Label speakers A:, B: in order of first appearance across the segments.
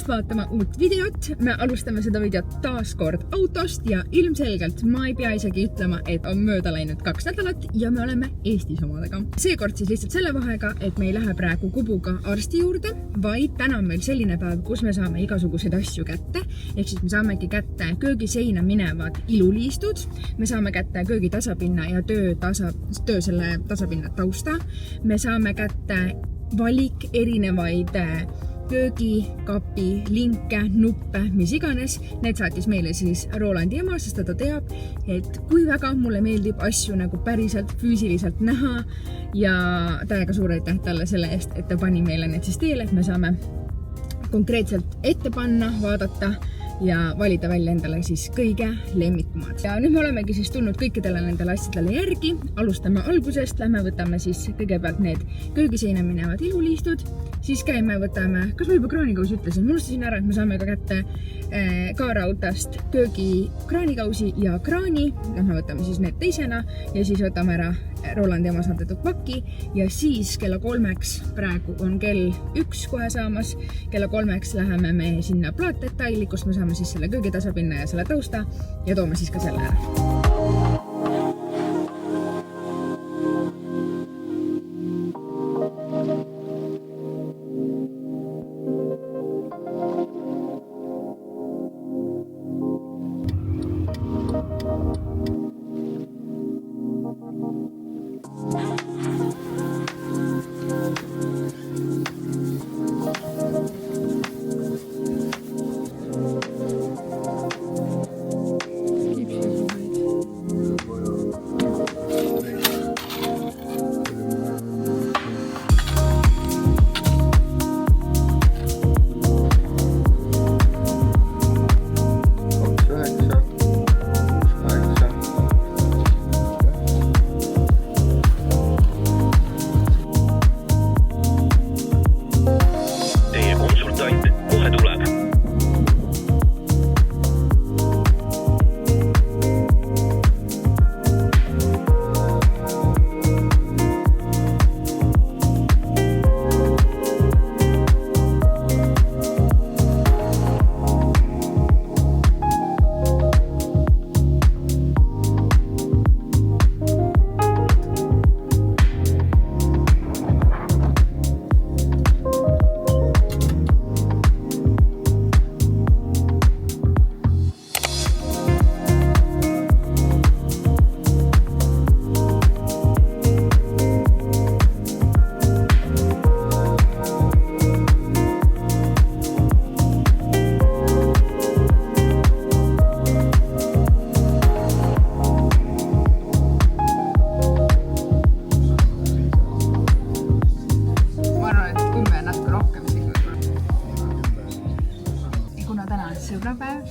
A: tulemast vaatama uut videot. Me alustame seda videot taas kord autost ja ilmselgelt ma ei pea isegi ütlema, et on mööda läinud 2 nädalat ja me oleme Eestis omadega. Seekord siis lihtsalt selle vahega, et me ei lähe praegu Kubuga arsti juurde, vaid täna on meil selline päev, kus me saame igasuguseid asju kätte. Ehk siis me saamegi kätte köögiseina minevad iluliistud, me saame kätte köögi tasapinna ja töö selle tasapinna tausta. Me saame kätte valik erinevaid köögikapi, linke, nuppe, mis iganes. Need saatis meile siis Rolandi ema, sest ta teab, et kui väga mulle meeldib asju nagu päriselt füüsiliselt näha ja täiega suur aitäh talle selle eest, et ta pani meile need siis teele, et me saame konkreetselt ette panna, vaadata ja valida välja endale siis kõige lemmikumad. Ja nüüd me olemegi siis tulnud kõikidele nendele asjadele järgi. Alustame algusest, lähme võtame siis kõigepealt need köögiseina minevad iluliistud, siis käime võtame, kas ma juba kraanikausi ütlesin? Ma unustasin ära, et me saame ka kätte K-Raudast köögi kraanikausi ja kraani. Lähme võtame siis need teisena ja siis võtame ära Rolandi ema saadetud paki ja siis kella 3-ks, praegu on kell 1 kohe saamas, kella 3-ks läheme me sinna plaatdetaili, kus me saame siis selle köögi tasapinna ja selle tausta ja toome siis ka selle ära.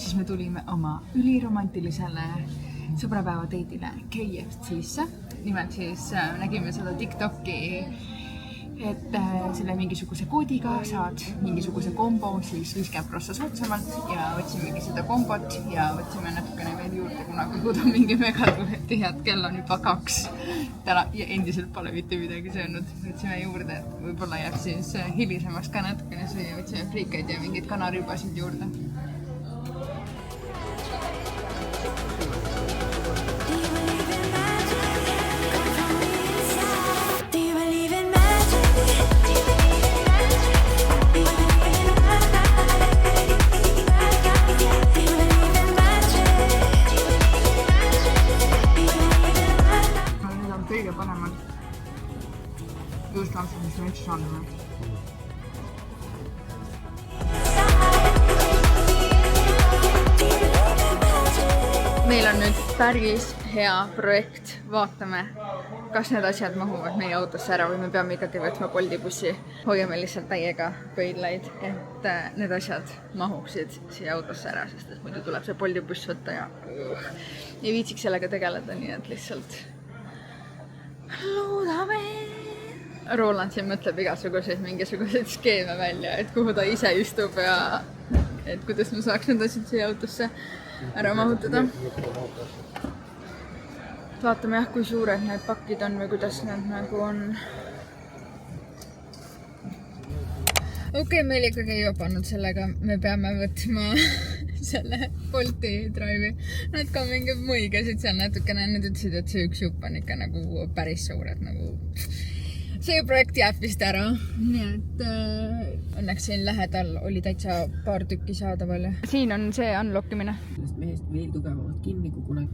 A: Siis me tulime oma üliromantilisele sõbrapäeva teidile KFC-sse. Nimelt siis nägime seda TikTok'i, et selle mingisuguse koodiga saad mingisuguse kombo siis 50% soodsamalt ja võtsimegi seda kombot ja võtsime natukene veel juurde, kuna kukud on mingi megatihad, kell on juba 2. Täna ja endiselt pole mitte midagi söönud. Võtsime juurde, et võib-olla jääb siis hilisemaks ka natukene süüa. Võtsime friikaid ja mingid kanaribasid juurde. Kõige panemad juustlampsud, mis me üldse saanud. Meil on nüüd päris hea projekt. Vaatame, kas need asjad mahuvad meie autosse ära või me peame ikkagi võtma Bolti bussi. Hoiame lihtsalt täiega pöidlaid, et need asjad mahuksid siia autosse ära, sest et muidu tuleb see Bolti buss võtta ja ei viitsiks sellega tegeleda, nii et lihtsalt loodame. Roland siin mõtleb mingisuguseid skeeme välja, et kuhu ta ise istub ja et kuidas me saaks need asjad siia autosse ära mahutada. Vaatame jah, kui suured need pakid on või kuidas need nagu on. Okei, meil ikkagi ei jopanud sellega. Me peame võtma selle Bolti drive'i. Nad ka mingi mõigasid seal natukene. Nad ütlesid, et see üks jupp on ikka nagu päris suur, et nagu see projekt jääb vist ära. Nii et õnneks siin lähedal oli täitsa paar tükki saadaval. Siin on see unlockimine.
B: Sellest mehest veel tugevamalt kinni kui kunagi.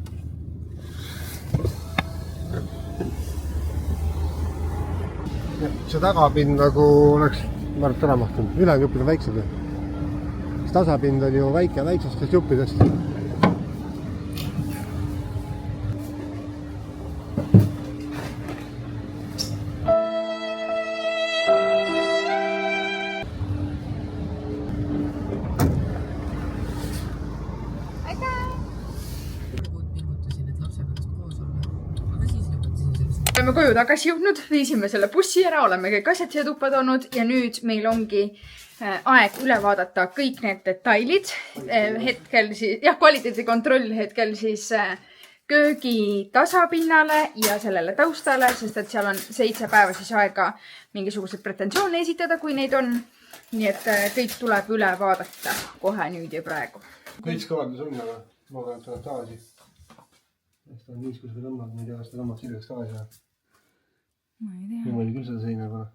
C: See tagapind nagu oleks margt ära mahtunud. Ülejäänud juppid on väiksed. Siis tasapind on ju väiksestest juppidest.
A: Oleme koju tagasi jõudnud, viisime selle bussi ära, oleme kõik asjad siia tuppa toonud ja nüüd meil ongi aeg üle vaadata kõik need detailid. Hetkel siis, kvaliteedikontroll hetkel siis köögi tasapinnale ja sellele taustale, sest et seal on 7 päeva siis aega mingisugused pretensioone esitada, kui neid on. Nii et kõik tuleb üle vaadata kohe nüüd ja praegu.
C: Kõik kõvaldus on, aga ma olen tulnud tagasi. Seda on niis, kui seda tõmbad, ma ei tea, seda tõmbad sirgeks tagasi.
A: Ma ei tea.
C: Ma oli küll seda seina peale.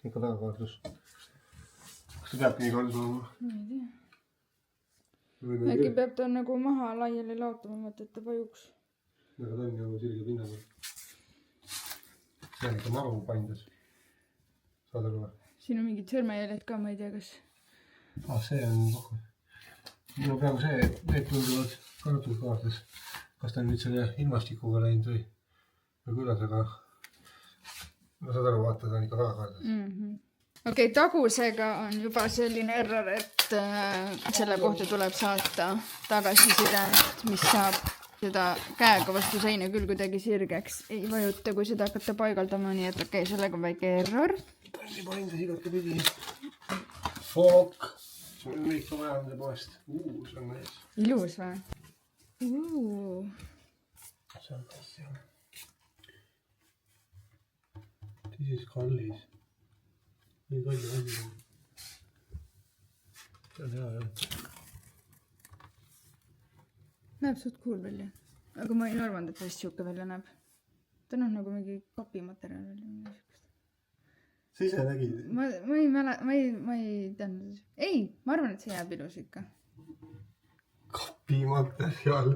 C: Ikka tagakaardus. Kas ta peabki nii kaardus olema?
A: Ma ei tea. Äkki peab ta nagu maha laiali laotama, et ta vajuks.
C: Aga ta on ju sirge pinnaga. See on ikka maru pandas. Saad aru või?
A: Siin on mingid sõrmejäljed ka, ma ei tea, kas...
C: See on kokku. Minu peaaegu see, need tunduvad ka natuke kaardes. Kas ta on nüüd selle ilmastikuga läinud või kuidas, aga ma saad aru, vaata, ta on ikka väga kaardes. Okei, tagusega on juba selline error, et selle kohta tuleb saata tagasiside, mis saab seda käega vastu seina küll kuidagi sirgeks. Ei vajuta, kui seda hakata paigaldama, nii et okei, sellega on väike error. Palli paindas igate pidi. Fokk! See on ikka vaja nende poest. See on mees.
A: Ilus või?
C: See on mees, jah. This is kallis. Nii palju asi on. See on hea, jah.
A: Näeb suht cool välja. Aga ma ei arvanud, et vist siuke välja näeb. Ta on nagu mingi kapimaterjal välja.
C: Sa ise nägid?
A: Ma ei teadnud. Ei, ma arvan, et see jääb ilus ikka.
C: Kapimaterjal.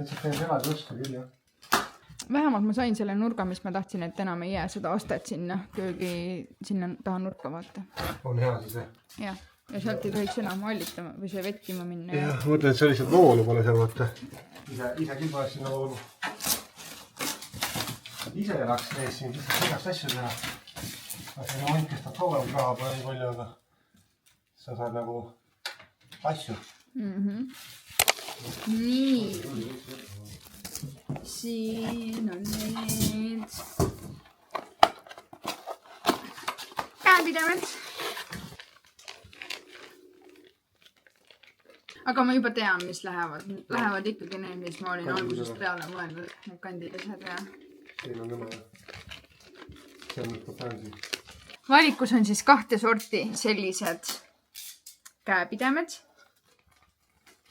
C: Mõtlesid teine elad osta küll, jah?
A: Vähemalt ma sain selle nurga, mis ma tahtsin, et enam ei jää seda astet sinna köögi, sinna taha nurka vaata.
C: On hea siis, jah?
A: Jah, ja sealt ei tohiks enam allitama või see vettima minna.
C: Jah, mõtlen, et see lihtsalt voolu pole seal, vaata. Ise küll paes sinna voolu. Ise elaks tees siin, lihtsalt igast asju teha. See remont kestab kauem, raha pole nii palju, aga sa saad nagu asju.
A: Nii. Siin on need käepidemed. Aga ma juba tean, mis lähevad. Lähevad ikkagi need, mis ma olin algusest peale mõelnud. Need kandilised ja...
C: Siin on nemad. See on nüüd ka fansi.
A: Valikus on siis 2 sorti sellised käepidemed.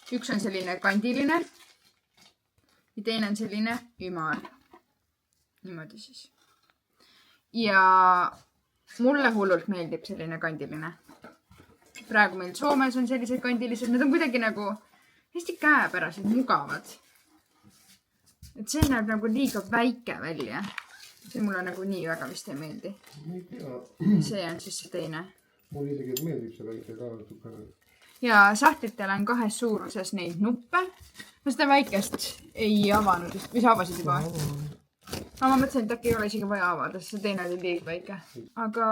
A: Üks on selline kandiline ja teine on selline ümar. Niimoodi siis. Ja mulle hullult meeldib selline kandiline. Praegu meil Soomes on sellised kandilised. Need on kuidagi nagu hästi käepärased, mugavad. Et see näeb nagu liiga väike välja. See mulle nagu nii väga vist ei meeldi. See on siis see teine.
C: Mulle isegi meeldib see väike ka natukene.
A: Ja sahtlitele on 2 suuruses neid nuppe. Ma seda väikest ei avanud, või sa avasid juba? Ma mõtlesin, et äkki ei ole isegi vaja avada, sest see teine oli liiga väike. Aga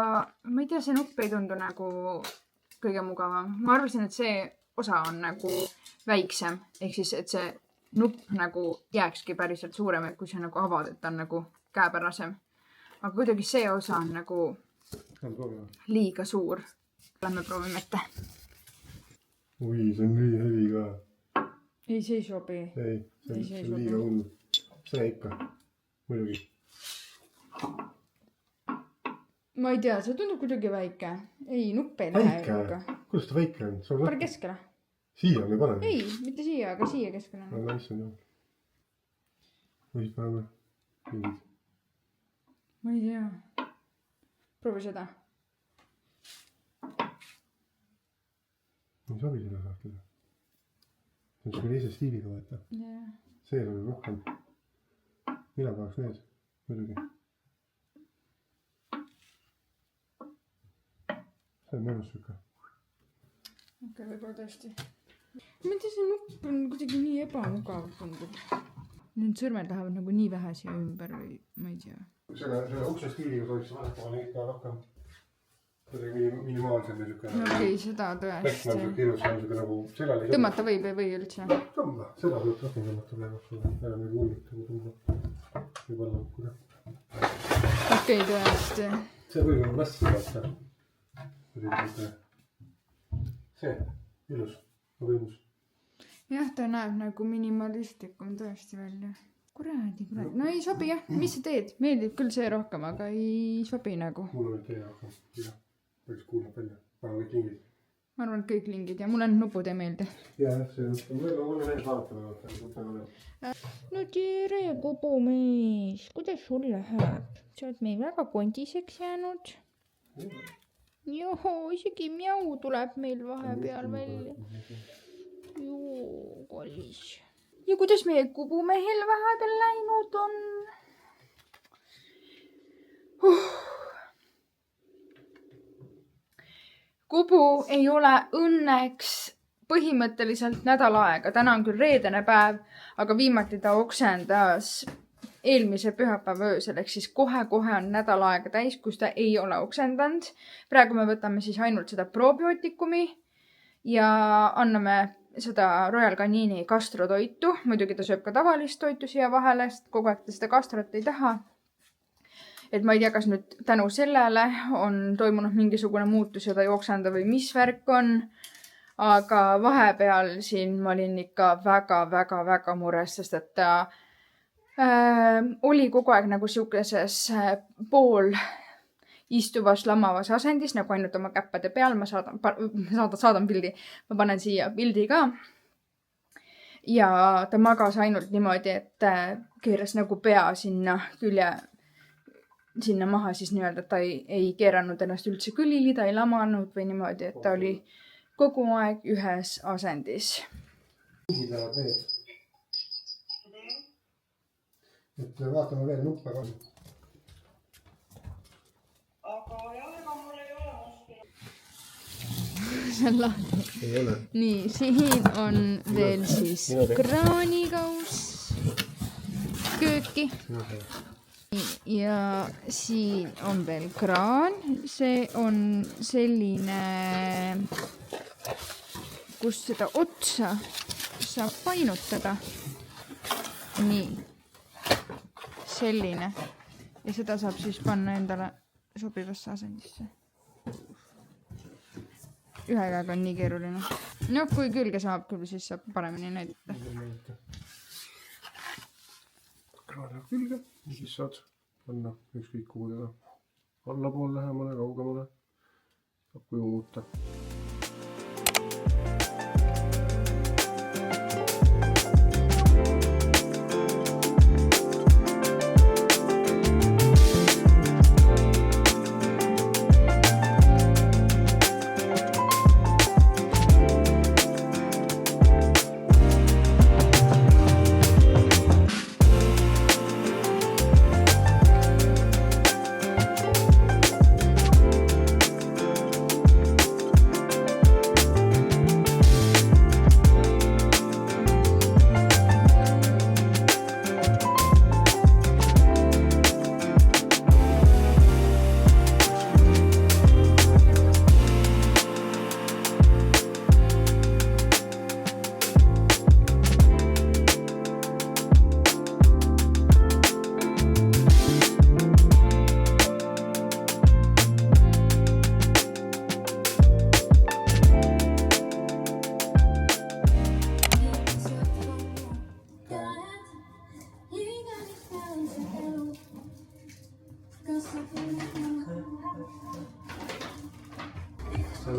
A: ma ei tea, see nupp ei tundu nagu kõige mugavam. Ma arvasin, et see osa on nagu väiksem. Ehk siis, et see nupp nagu jääkski päriselt suurem, et kui see nagu avad, et ta on nagu käepärasem. Aga kuidagi see osa on nagu liiga suur. Lähme proovime ette.
C: Ui, see on nii hevi ka.
A: Ei, see ei sobi.
C: Ei, see on liiga hull. see ikka, muidugi.
A: Ma ei tea, see tundub kuidagi väike. Ei, nupp ei lähe.
C: Väike? Kuidas ta väike on?
A: Pane keskele.
C: Siia me paneme?
A: Ei, mitte siia, aga siia keskele.
C: No issand jah. Või siis paneme mingid.
A: Ma ei tea. Proovi seda.
C: Ei sobi seda saakida. See on siuke teise stiiliga võeta.
A: Yeah.
C: See oli rohkem. Mina tahaks need, muidugi. See on mõnus siuke.
A: Okei, võib-olla tõesti. Ma ei tea, see nupp on kuidagi nii ebamugav tundub. Need sõrmed lähevad nagu nii vähe siia ümber või ma ei tea.
C: Selle ukse stiiliga tohiks vahetama neid ka rohkem. Kuidagi minimaalsem ja siuke.
A: Okei, seda tõesti.
C: Pekk nagu kirjus on siuke nagu sellal ei
A: tõmmata võib üldse.
C: Tõmba, seda võib rohkem tõmmata praegu sulle. Ära meil kuulnud nagu tõmba. Võib olla ukkuda.
A: Okei, tõesti.
C: See võib olla mässi vaata. See, ilus, võimus.
A: Jah, ta näeb nagu minimalistlikum tõesti välja. Kuradi. No ei sobi jah, mis sa teed? Meeldib küll see rohkem, aga ei sobi nagu.
C: Mulle veel tee rohkem. Võiks kuulab välja. Panen kõik lingid.
A: Ma arvan, et kõik lingid ja mulle nupud ei meeldi.
C: Jah, see on. Mulle veel vaadata.
A: No tere, kobumees. Kuidas sul läheb? Sa oled meil väga kondiseks jäänud. Johoo, isegi mjau tuleb meil vahepeal välja. Joo, kallis. Ja kuidas meie kubumehel vahepeal läinud on? Kubu ei ole õnneks põhimõtteliselt nädal aega. Täna on küll reedene päev, aga viimati ta oksendas eelmise pühapäeva öösel, ehk siis kohe on nädal aega täis, kus ta ei ole oksendanud. Praegu me võtame siis ainult seda probiootikumi ja anname seda Royal Canini gastrotoitu. Muidugi ta sööb ka tavalist toitu siia vahele, sest kogu aeg ta seda gastrot ei taha. Et ma ei tea, kas nüüd tänu sellele on toimunud mingisugune muutus ja ta ei oksenda või mis värk on. Aga vahepeal siin ma olin ikka väga mures, sest et ta oli kogu aeg nagu siukeses pool istuvas lamavas asendis, nagu ainult oma käppade peal. Ma saadan pildi. Ma panen siia pildi ka. Ja ta magas ainult niimoodi, et keeras nagu pea sinna maha siis nii-öelda, et ta ei keeranud ennast üldse külili, ta ei lamanud või niimoodi, et ta oli kogu aeg ühes asendis.
C: Et vaatame veel nuppe ka.
D: Aga jah, ega mul ei ole musti.
A: See on lahti.
C: Ei ole.
A: Nii, siin on veel siis kraanikaus, kööki. Ja siin on veel kraan. See on selline, kus seda otsa saab painutada. Nii. Selline. Ja seda saab siis panna endale sobivasse asendisse. Ühe käega on nii keeruline. No kui külge saab küll, siis saab paremini näidata.
C: Kraan külge. Ja siis saad panna ükskõik kuhu teda. Allapool lähemale, kaugemale. Saab kuju muuta.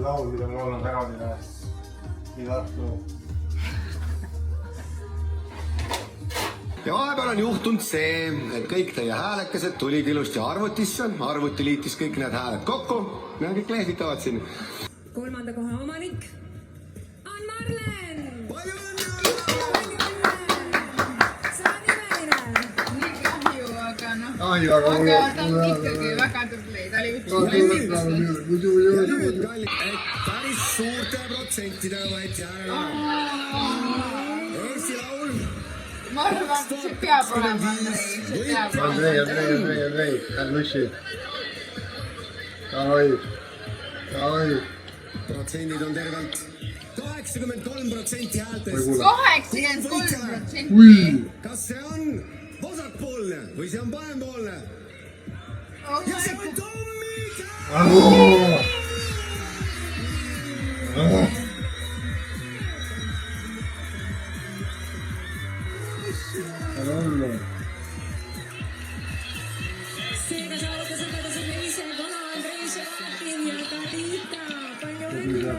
C: laul, mida ma laulan Päravile nii Tartu.
E: Ja vahepeal on juhtunud see, et kõik teie häälekesed tulid ilusti arvutisse, arvuti liitis kõik need hääled kokku, need kõik lehvitavad siin.
F: 3. koha omanik on Marlen!
E: Palju õnne!
A: Nii kahju, aga noh.
C: Kahju, aga
A: ta on ikkagi väga tubli. Ta oli üks
E: päris suurte protsentidega võeti ära. Eesti laul.
A: Ma arvan, see peab olema Andrei.
C: Andrei, ärnussi. Davai.
E: Protsendid on tervelt 83% häältest.
A: 83%.
E: Kas see on vasakpoolne või see on parempoolne? Ja see on Tommi
F: Seega saavutas edasi teise koha Andrei Ševakin ja Kadita. Palju õnne!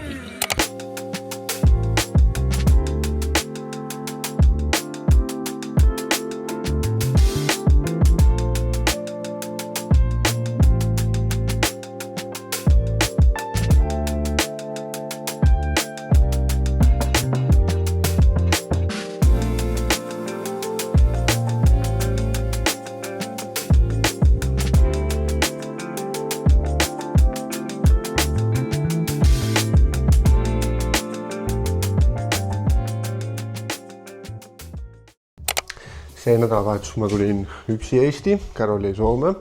C: See nädalavahetus ma tulin üksi Eesti, Carol jäi Soome.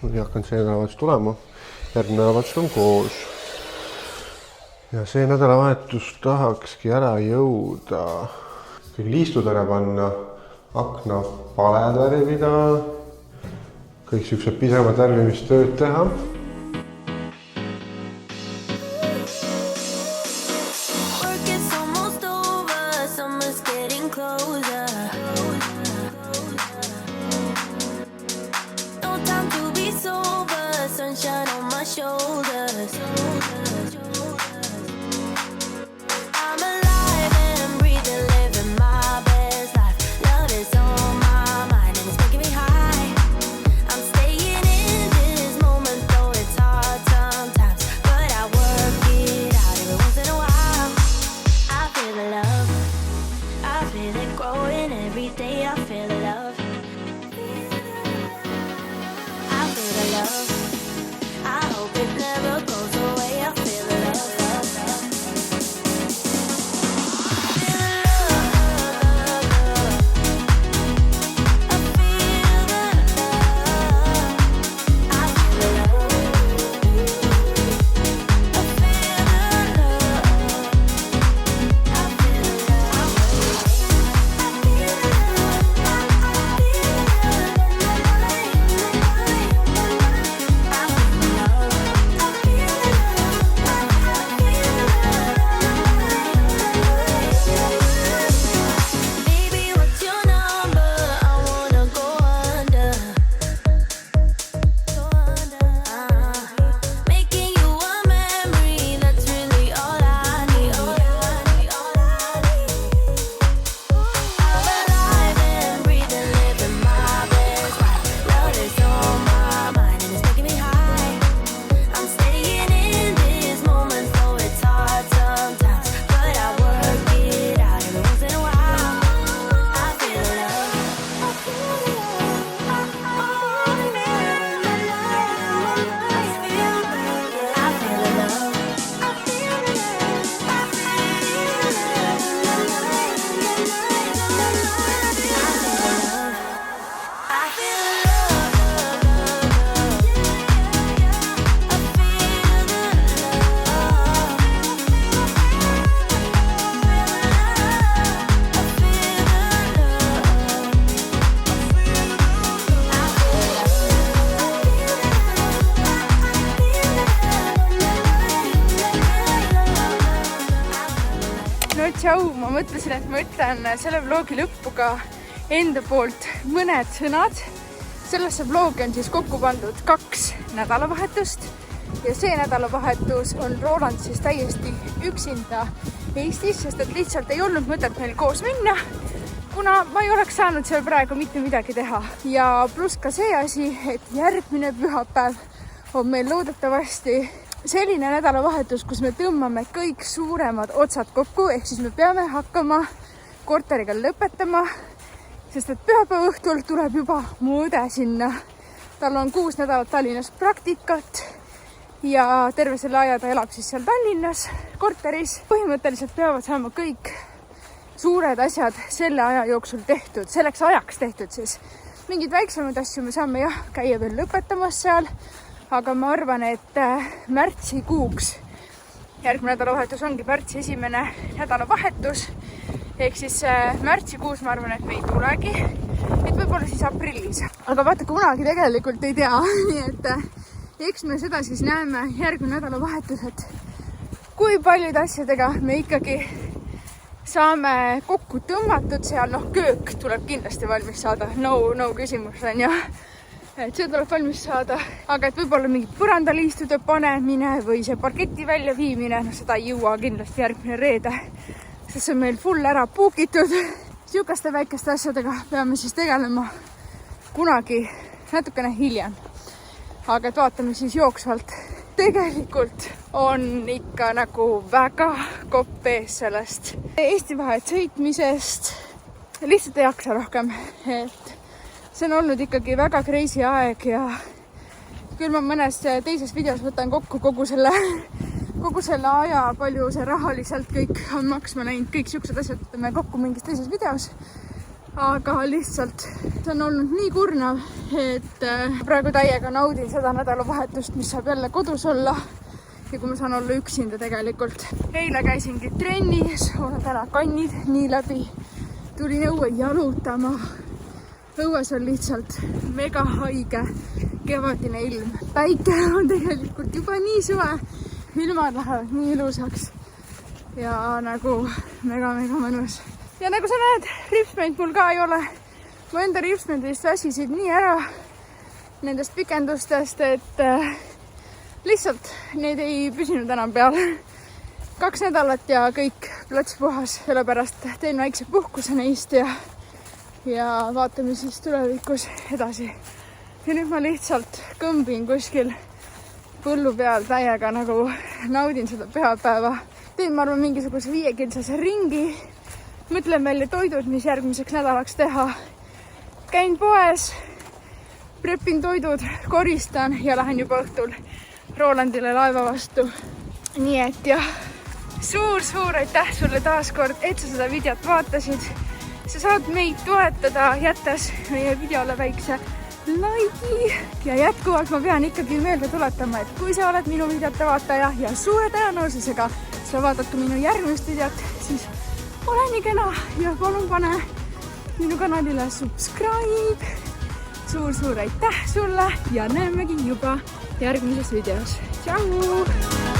C: Ei hakanud see nädalavahetus tulema, järgmine nädalavahetus on koos. Ja see nädalavahetus tahakski ära jõuda kõik liistutõre panna, akna paled värvida, kõik siuksed pisemad värvimistööd teha.
A: Tšau, ma mõtlesin, et ma ütlen selle vlogi lõppu ka enda poolt mõned sõnad. Sellesse vlogi on siis kokku pandud 2 nädalavahetust. ja see nädalavahetus on Roland siis täiesti üksinda Eestis, sest et lihtsalt ei olnud mõtet meil koos minna, kuna ma ei oleks saanud seal praegu mitte midagi teha. Ja pluss ka see asi, et järgmine pühapäev on meil loodetavasti selline nädalavahetus, kus me tõmbame kõik suuremad otsad kokku, ehk siis me peame hakkama korteriga lõpetama, sest et pühapäeva õhtul tuleb juba mu õde sinna. Tal on 6 nädalat Tallinnas praktikat ja terve selle aja ta elab siis seal Tallinnas korteris. Põhimõtteliselt peavad saama kõik suured asjad selle aja jooksul tehtud, selleks ajaks tehtud siis. Mingid väiksemaid asju me saame jah käia veel lõpetamas seal, aga ma arvan, et märtsikuuks, järgmine nädalavahetus ongi märtsi esimene nädalavahetus, ehk siis märtsikuus ma arvan, et me ei tulegi, et võib-olla siis aprillis. Aga vaata, kunagi tegelikult ei tea, nii et eks me seda siis näeme järgmine nädalavahetus, et kui paljude asjadega me ikkagi saame kokku tõmmatud seal, köök tuleb kindlasti valmis saada, no küsimus on ju, et see tuleb valmis saada, aga et võib-olla mingid põrandaliistude panemine või see parketi välja viimine, seda ei jõua kindlasti järgmine reede, sest see on meil full ära puukitud. Siukaste väikeste asjadega peame siis tegelema kunagi natukene hiljem, aga et vaatame siis jooksvalt. Tegelikult on ikka nagu väga kopp ees sellest Eesti vahet sõitmisest. Lihtsalt ei jaksa rohkem, et see on olnud ikkagi väga crazy aeg ja küll ma mõnes teises videos võtan kokku kogu selle aja, palju see rahaliselt kõik on maksma läinud, kõik siuksed asjad võtame kokku mingis teises videos. Aga lihtsalt see on olnud nii kurnav, et praegu täiega naudin seda nädalavahetust, mis saab jälle kodus olla ja kui ma saan olla üksinda tegelikult. Eile käisingi trennis, täna kannid nii läbi, tulin õue jalutama. Õues on lihtsalt mega haige kevadine ilm. Päike on tegelikult juba nii suve, ilmad lähevad nii ilusaks ja nagu mega mõnus. Ja nagu sa näed, ripsmeid mul ka ei ole. Mu enda ripsmeid vist väsisid nii ära nendest pikendustest, et lihtsalt neid ei püsinud enam peal. 2 nädalat ja kõik plats puhas, sellepärast teen väikse puhkuse neist ja vaatame siis tulevikus edasi. Ja nüüd ma lihtsalt kõmbin kuskil põllu peal täiega nagu naudin seda pühapäeva. Teen ma arvan mingisuguse 5-kilsase ringi. Mõtlen välja toidud, mis järgmiseks nädalaks teha. Käin poes, prepin toidud, koristan ja lähen juba õhtul Rolandile laeva vastu. Nii et jah, suur aitäh sulle taas kord, et sa seda videot vaatasid. Sa saad meid toetada, jättes meie videole väikse laigi. Ja jätkuvalt ma pean ikkagi meelde tuletama, et kui sa oled minu videote vaataja ja suure tõenäosusega sa vaatad ka minu järgmist videot, siis ole nii kena ja palun pane minu kanalile subscribe. Suur aitäh sulle ja näemegi juba järgmises videos. Tšau!